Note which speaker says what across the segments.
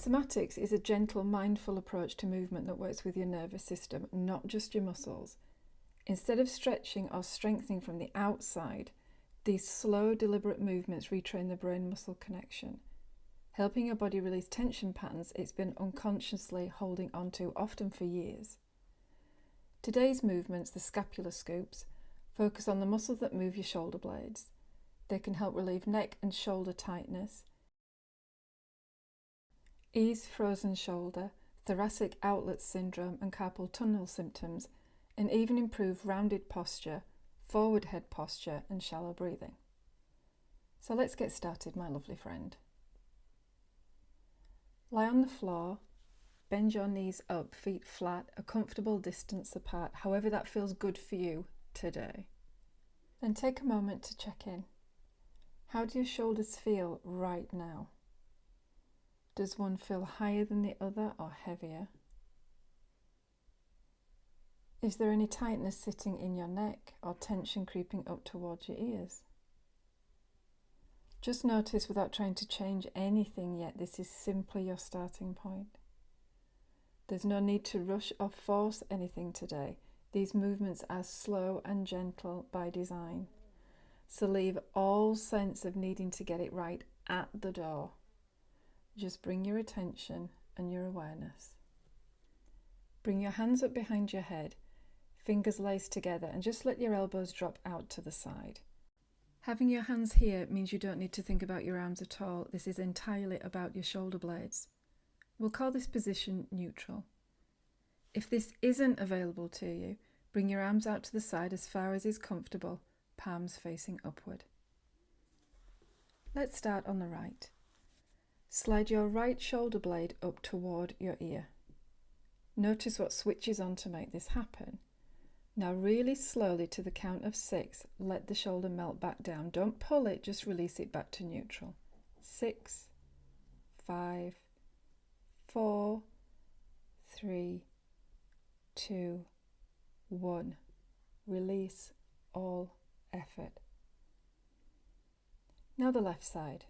Speaker 1: Somatics is a gentle, mindful approach to movement that works with your nervous system, not just your muscles. Instead of stretching or strengthening from the outside, these slow, deliberate movements retrain the brain-muscle connection, helping your body release tension patterns it's been unconsciously holding onto, often for years. Today's movements, the Scapula Scoops, focus on the muscles that move your shoulder blades. They can help relieve neck and shoulder tightness, ease frozen shoulder, thoracic outlet syndrome and carpal tunnel symptoms, and even improve rounded posture, forward head posture and shallow breathing. So let's get started, my lovely friend. Lie on the floor, bend your knees up, feet flat, a comfortable distance apart, however that feels good for you today. Then take a moment to check in. How do your shoulders feel right now? Does one feel higher than the other or heavier? Is there any tightness sitting in your neck or tension creeping up towards your ears? Just notice without trying to change anything yet. This is simply your starting point. There's no need to rush or force anything today. These movements are slow and gentle by design. So leave all sense of needing to get it right at the door. Just bring your attention and your awareness. Bring your hands up behind your head, fingers laced together, and just let your elbows drop out to the side. Having your hands here means you don't need to think about your arms at all. This is entirely about your shoulder blades. We'll call this position neutral. If this isn't available to you, bring your arms out to the side as far as is comfortable, palms facing upward. Let's start on the right. Slide your right shoulder blade up toward your ear. Notice what switches on to make this happen. Now really slowly, to the count of 6, let the shoulder melt back down. Don't pull it, just release it back to neutral. 6, 5, 4, 3, 2, 1. Release all effort. Now the left side.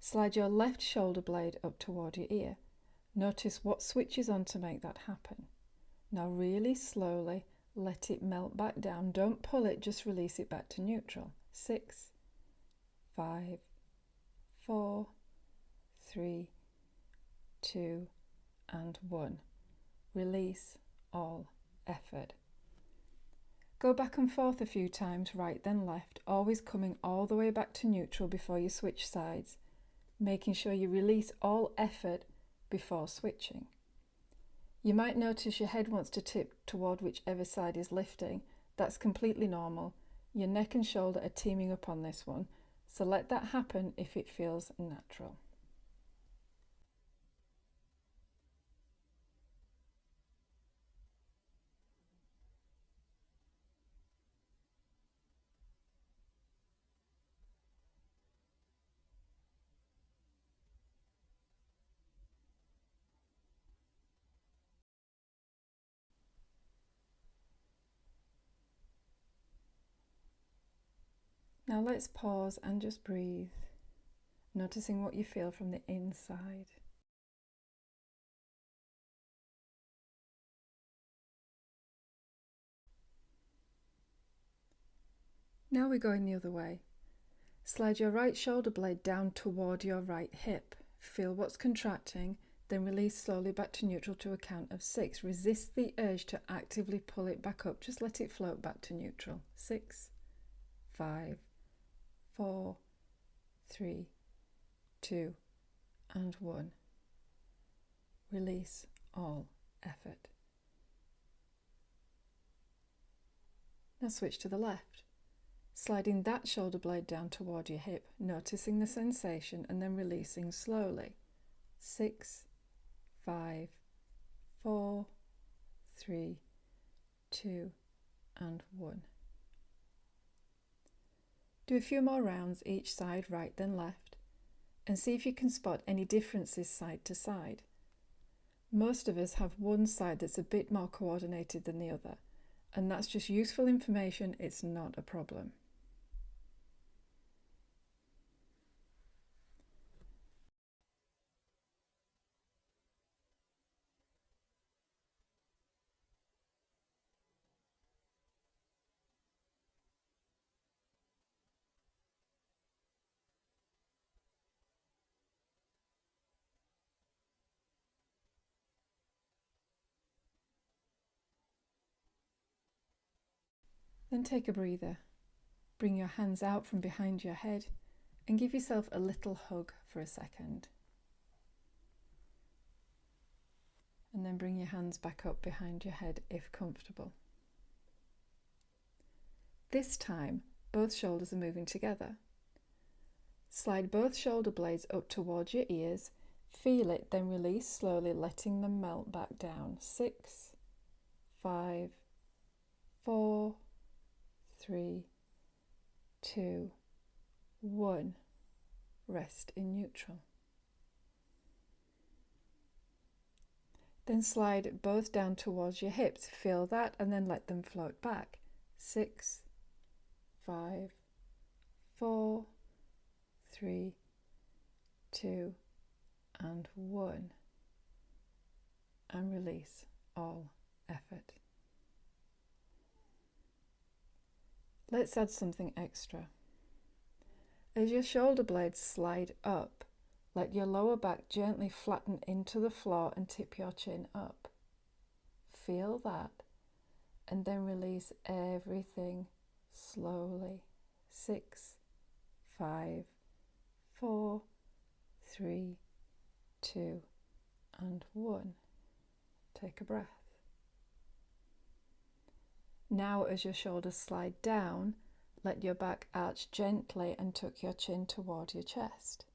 Speaker 1: Slide your left shoulder blade up toward your ear. Notice what switches on to make that happen. Now really slowly, let it melt back down. Don't pull it, just release it back to neutral. 6, 5, 4, 3, 2, and 1. Release all effort. Go back and forth a few times, right then left, always coming all the way back to neutral before you switch sides, making sure you release all effort before switching. You might notice your head wants to tip toward whichever side is lifting. That's completely normal. Your neck and shoulder are teaming up on this one, so let that happen if it feels natural. Now let's pause and just breathe, noticing what you feel from the inside. Now we're going the other way. Slide your right shoulder blade down toward your right hip. Feel what's contracting, then release slowly back to neutral to a count of 6. Resist the urge to actively pull it back up. Just let it float back to neutral. 6, 5, 4, 3, 2, and 1. Release all effort. Now switch to the left. Sliding that shoulder blade down toward your hip, noticing the sensation and then releasing slowly. 6, 5, 4, 3, 2, and 1. Do a few more rounds each side, right then left, and see if you can spot any differences side to side. Most of us have one side that's a bit more coordinated than the other, and that's just useful information. It's not a problem. Then take a breather. Bring your hands out from behind your head and give yourself a little hug for a second. And then bring your hands back up behind your head if comfortable. This time, both shoulders are moving together. Slide both shoulder blades up towards your ears. Feel it, then release slowly, letting them melt back down. 6, 5, 4, 3, 2, 1. Rest in neutral. Then slide both down towards your hips. Feel that and then let them float back. 6, 5, 4, 3, 2, and 1. And release all effort. Let's add something extra. As your shoulder blades slide up, let your lower back gently flatten into the floor and tip your chin up. Feel that, and then release everything slowly. 6, 5, 4, 3, 2, and 1. Take a breath. Now, as your shoulders slide down, let your back arch gently and tuck your chin toward your chest.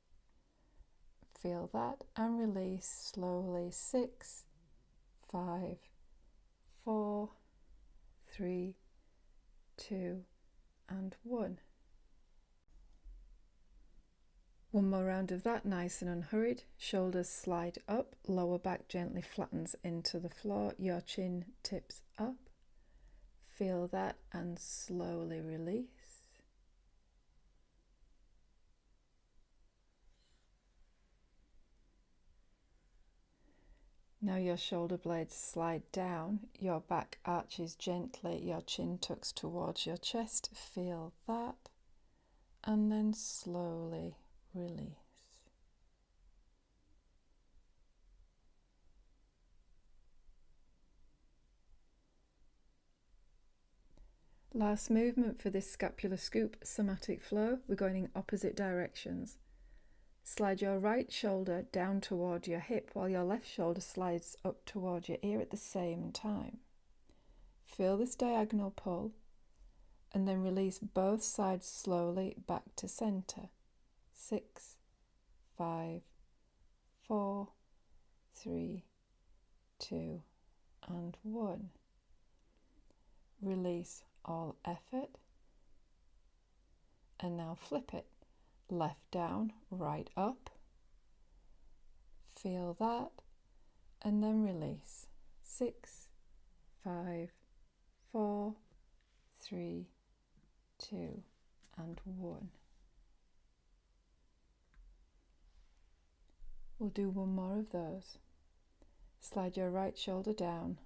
Speaker 1: Feel that and release slowly. 6, 5, 4, 3, 2, and 1. One more round of that, nice and unhurried. Shoulders slide up, lower back gently flattens into the floor, your chin tips up. Feel that and slowly release. Now your shoulder blades slide down, your back arches gently, your chin tucks towards your chest. Feel that and then slowly release. Last movement for this scapular scoop somatic flow. We're going in opposite directions. Slide your right shoulder down toward your hip while your left shoulder slides up toward your ear at the same time. Feel this diagonal pull and then release both sides slowly back to center. 6, 5, 4, 3, 2, and 1. Release all effort. And now flip it. Left down, right up. Feel that. And then release. 6, 5, 4, 3, 2, and 1. We'll do one more of those. Slide your right shoulder down,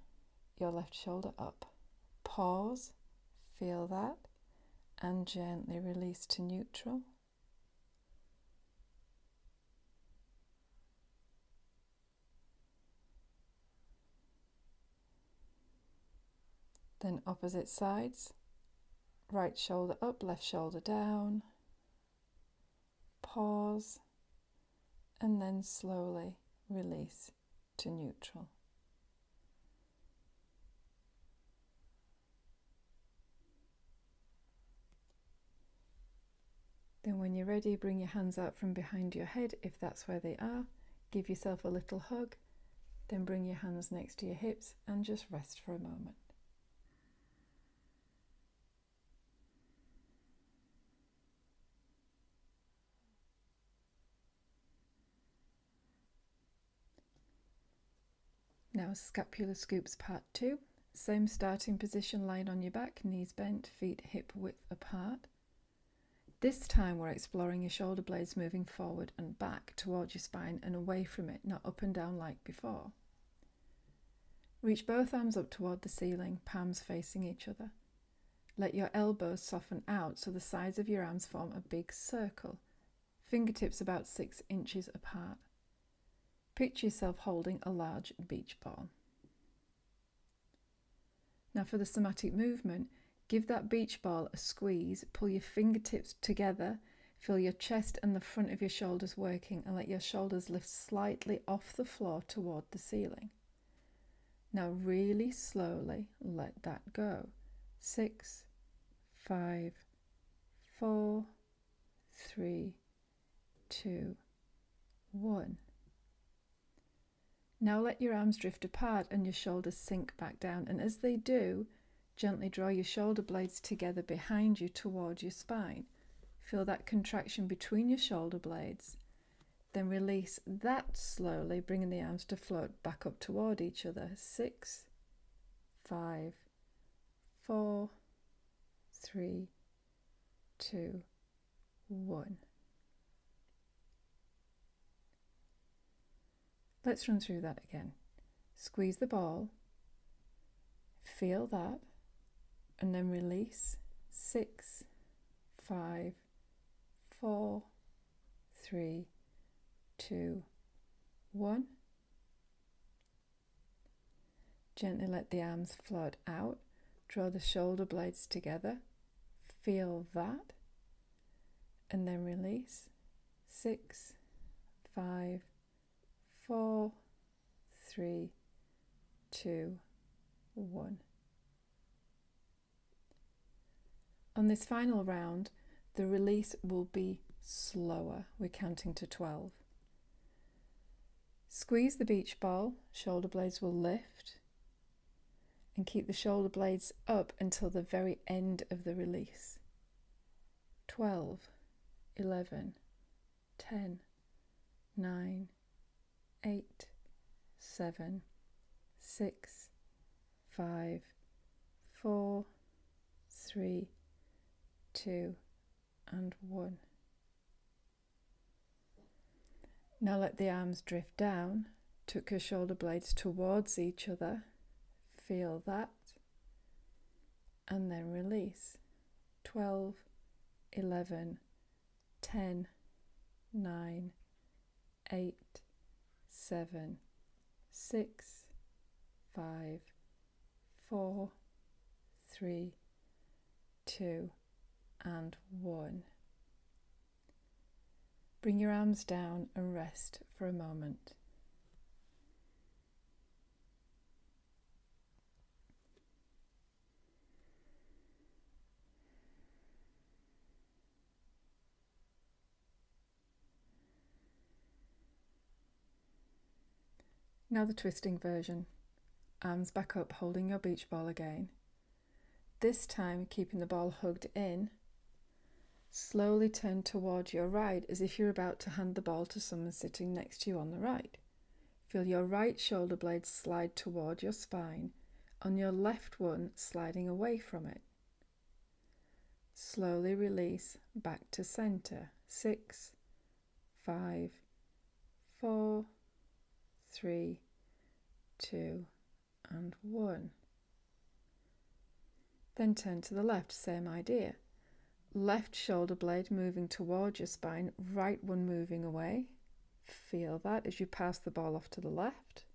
Speaker 1: your left shoulder up. Pause, feel that, and gently release to neutral. Then opposite sides, right shoulder up, left shoulder down. Pause, and then slowly release to neutral. Then when you're ready, bring your hands out from behind your head if that's where they are. Give yourself a little hug, then bring your hands next to your hips and just rest for a moment. Now Scapula Scoops Part 2. Same starting position, lying on your back, knees bent, feet hip width apart. This time we're exploring your shoulder blades moving forward and back towards your spine and away from it, not up and down like before. Reach both arms up toward the ceiling, palms facing each other. Let your elbows soften out so the sides of your arms form a big circle, fingertips about 6 inches apart. Picture yourself holding a large beach ball. Now for the somatic movement, Give that beach ball a squeeze, pull your fingertips together, feel your chest and the front of your shoulders working, and let your shoulders lift slightly off the floor toward the ceiling. Now really slowly let that go. 6, 5, 4, 3, 2, 1. Now let your arms drift apart and your shoulders sink back down, and as they do, gently draw your shoulder blades together behind you towards your spine. Feel that contraction between your shoulder blades. Then release that slowly, bringing the arms to float back up toward each other. 6, 5, 4, 3, 2, 1. Let's run through that again. Squeeze the ball, feel that, and then release. 6, 5, 4, 3, 2, 1. Gently let the arms float out. Draw the shoulder blades together. Feel that. And then release. 6, 5, 4, 3, 2, 1. On this final round, the release will be slower. We're counting to 12. Squeeze the beach ball, shoulder blades will lift, and keep the shoulder blades up until the very end of the release. 12, 11, 10, 9, 8, 7, 6, 5, 4, 3, 2, and 1. Now let the arms drift down, tuck your shoulder blades towards each other, feel that, and then release. 12, 11, 10, 9, 8, 7, 6, 5, 4, 3, 2, and 1. Bring your arms down and rest for a moment. Now the twisting version. Arms back up, holding your beach ball again. This time keeping the ball hugged in. Slowly turn towards your right as if you're about to hand the ball to someone sitting next to you on the right. Feel your right shoulder blade slide toward your spine, on your left one sliding away from it. Slowly release back to center. 6, 5, 4, 3, 2, and 1. Then turn to the left, same idea. Left shoulder blade moving towards your spine, right one moving away. Feel that as you pass the ball off to the left.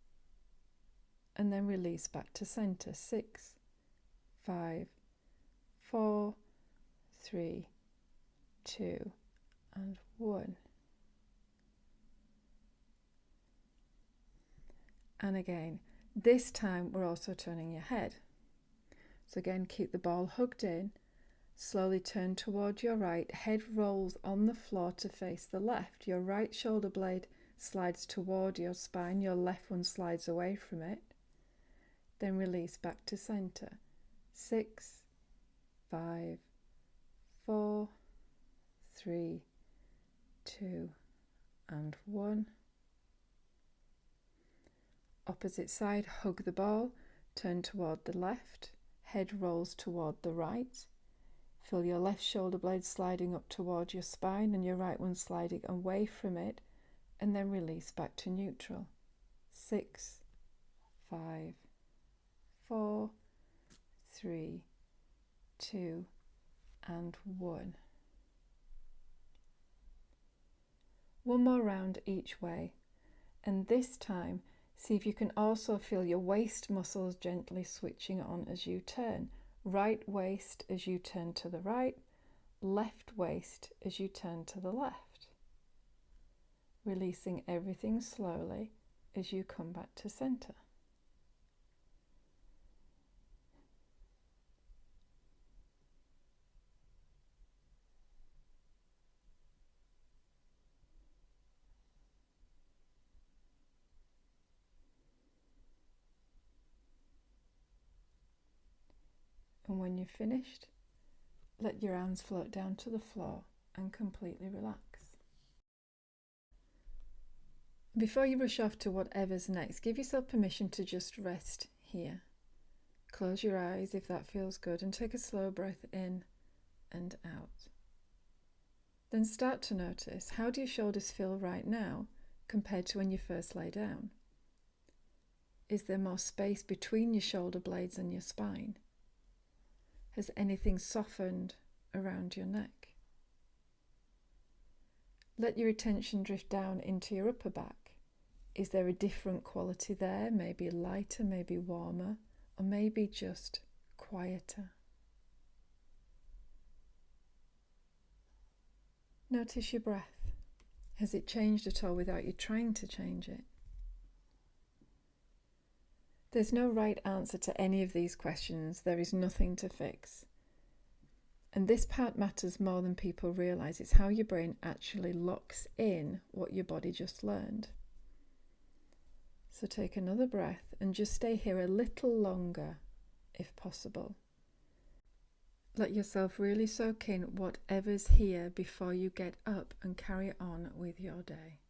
Speaker 1: And then release back to center. 6, 5, 4, 3, 2, and 1. And again, this time we're also turning your head. So again, keep the ball hugged in. Slowly turn toward your right, head rolls on the floor to face the left. Your right shoulder blade slides toward your spine, your left one slides away from it. Then release back to center. 6, 5, 4, 3, 2, and 1. Opposite side, hug the ball, turn toward the left, head rolls toward the right. Feel your left shoulder blade sliding up toward your spine and your right one sliding away from it, and then release back to neutral. 6, 5, 4, 3, 2, and 1. One more round each way, and this time see if you can also feel your waist muscles gently switching on as you turn. Right waist as you turn to the right, left waist as you turn to the left. Releasing everything slowly as you come back to center. And when you're finished, let your arms float down to the floor and completely relax. Before you rush off to whatever's next, give yourself permission to just rest here. Close your eyes if that feels good and take a slow breath in and out. Then start to notice, how do your shoulders feel right now compared to when you first lay down? Is there more space between your shoulder blades and your spine? Has anything softened around your neck? Let your attention drift down into your upper back. Is there a different quality there? Maybe lighter, maybe warmer, or maybe just quieter? Notice your breath. Has it changed at all without you trying to change it? There's no right answer to any of these questions. There is nothing to fix. And this part matters more than people realize. It's how your brain actually locks in what your body just learned. So take another breath and just stay here a little longer, if possible. Let yourself really soak in whatever's here before you get up and carry on with your day.